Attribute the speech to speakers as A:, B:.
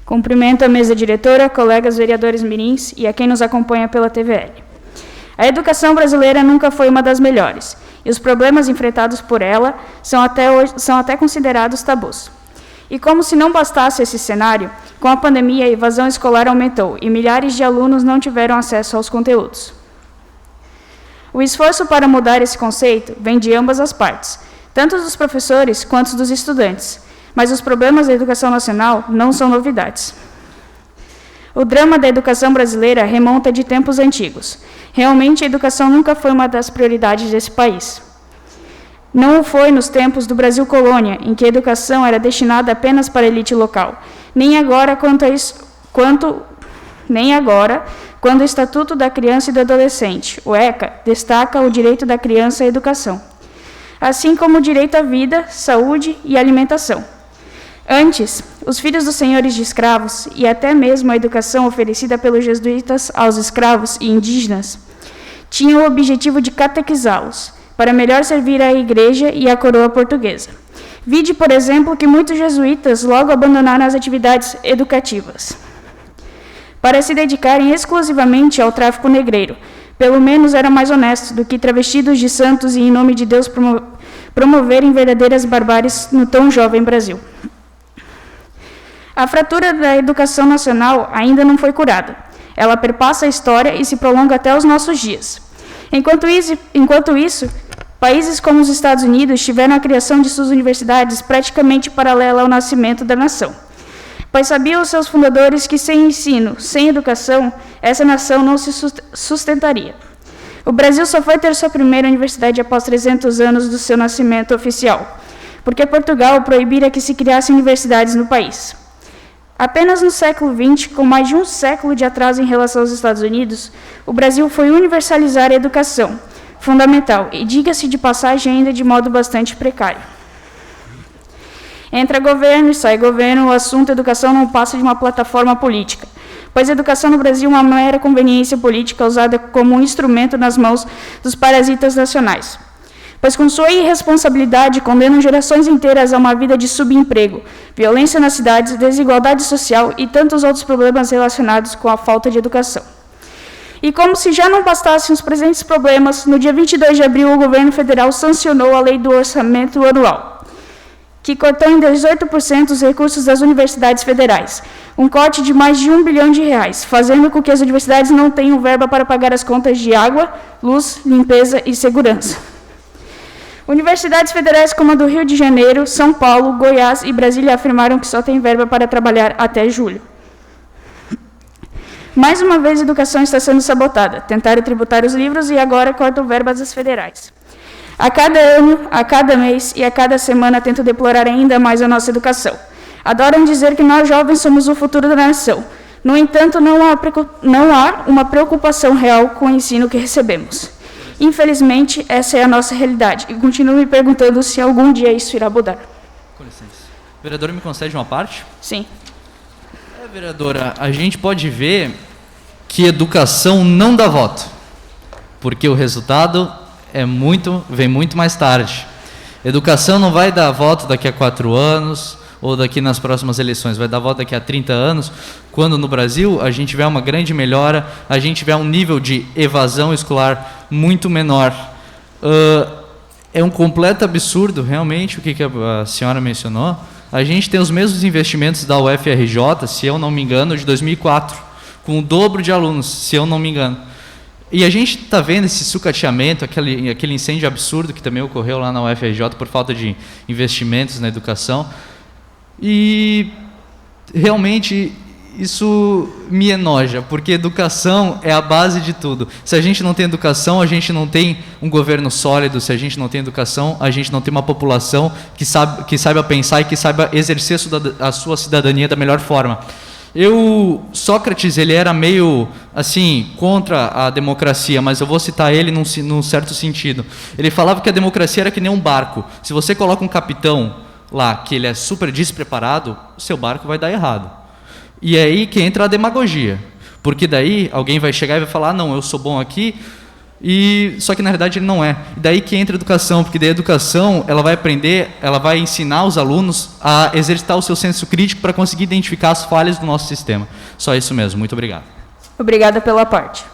A: Cumprimento a mesa diretora, colegas vereadores mirins e a quem nos acompanha pela TVL. A educação brasileira nunca foi uma das melhores, e os problemas enfrentados por ela são até considerados tabus. E como se não bastasse esse cenário, com a pandemia a evasão escolar aumentou e milhares de alunos não tiveram acesso aos conteúdos. O esforço para mudar esse conceito vem de ambas as partes, tanto dos professores quanto dos estudantes, mas os problemas da educação nacional não são novidades. O drama da educação brasileira remonta de tempos antigos. Realmente, a educação nunca foi uma das prioridades desse país. Não o foi nos tempos do Brasil colônia, em que a educação era destinada apenas para a elite local, nem agora quando o Estatuto da Criança e do Adolescente, o ECA, destaca o direito da criança à educação, assim como o direito à vida, saúde e alimentação. Antes, os filhos dos senhores de escravos e até mesmo a educação oferecida pelos jesuítas aos escravos e indígenas tinham o objetivo de catequizá-los, para melhor servir à igreja e à coroa portuguesa. Vide, por exemplo, que muitos jesuítas logo abandonaram as atividades educativas para se dedicarem exclusivamente ao tráfico negreiro. Pelo menos era mais honesto do que travestidos de santos e, em nome de Deus, promoverem verdadeiras barbáries no tão jovem Brasil. A fratura da educação nacional ainda não foi curada. Ela perpassa a história e se prolonga até os nossos dias. Enquanto isso, países como os Estados Unidos tiveram a criação de suas universidades praticamente paralela ao nascimento da nação. Pois sabiam os seus fundadores que sem ensino, sem educação, essa nação não se sustentaria. O Brasil só foi ter sua primeira universidade após 300 anos do seu nascimento oficial, porque Portugal proibira que se criassem universidades no país. Apenas no século XX, com mais de um século de atraso em relação aos Estados Unidos, o Brasil foi universalizar a educação, fundamental, e diga-se de passagem ainda de modo bastante precário. Entra governo e sai governo, o assunto educação não passa de uma plataforma política, pois a educação no Brasil é uma mera conveniência política usada como um instrumento nas mãos dos parasitas nacionais. Pois com sua irresponsabilidade condenam gerações inteiras a uma vida de subemprego, violência nas cidades, desigualdade social e tantos outros problemas relacionados com a falta de educação. E como se já não bastassem os presentes problemas, no dia 22 de abril o governo federal sancionou a Lei do Orçamento Anual, que cortou em 18% os recursos das universidades federais, um corte de mais de R$ 1 bilhão, fazendo com que as universidades não tenham verba para pagar as contas de água, luz, limpeza e segurança. Universidades federais como a do Rio de Janeiro, São Paulo, Goiás e Brasília afirmaram que só tem verba para trabalhar até julho. Mais uma vez, a educação está sendo sabotada. Tentaram tributar os livros e agora cortam verbas das federais. A cada ano, a cada mês e a cada semana tentam deplorar ainda mais a nossa educação. Adoram dizer que nós jovens somos o futuro da nação. No entanto, não há uma preocupação real com o ensino que recebemos. Infelizmente, essa é a nossa realidade. E continuo me perguntando se algum dia isso irá mudar.
B: Com licença. Vereadora, me concede uma parte?
A: Sim.
B: Vereadora, a gente pode ver que educação não dá voto, porque o resultado vem muito mais tarde. Educação não vai dar voto daqui a 4 anos, ou daqui nas próximas eleições, vai dar voto daqui a 30 anos, quando no Brasil a gente tiver uma grande melhora, a gente tiver um nível de evasão escolar muito menor. É um completo absurdo, realmente, o que a senhora mencionou. A gente tem os mesmos investimentos da UFRJ, se eu não me engano, de 2004, com o dobro de alunos, se eu não me engano. E a gente está vendo esse sucateamento, aquele incêndio absurdo que também ocorreu lá na UFRJ por falta de investimentos na educação. E realmente isso me enoja, porque educação é a base de tudo. Se a gente não tem educação, a gente não tem um governo sólido. Se a gente não tem educação, a gente não tem uma população que saiba pensar e que saiba exercer a sua cidadania da melhor forma. Sócrates, ele era meio, assim, contra a democracia, mas eu vou citar ele num certo sentido. Ele falava que a democracia era que nem um barco. Se você coloca um capitão lá, que ele é super despreparado, o seu barco vai dar errado. E é aí que entra a demagogia. Porque daí alguém vai chegar e vai falar, não, eu sou bom aqui, só que na verdade ele não é. E daí que entra a educação, porque daí a educação ela vai aprender, ela vai ensinar os alunos a exercitar o seu senso crítico para conseguir identificar as falhas do nosso sistema. Só isso mesmo. Muito obrigado.
A: Obrigada pela parte.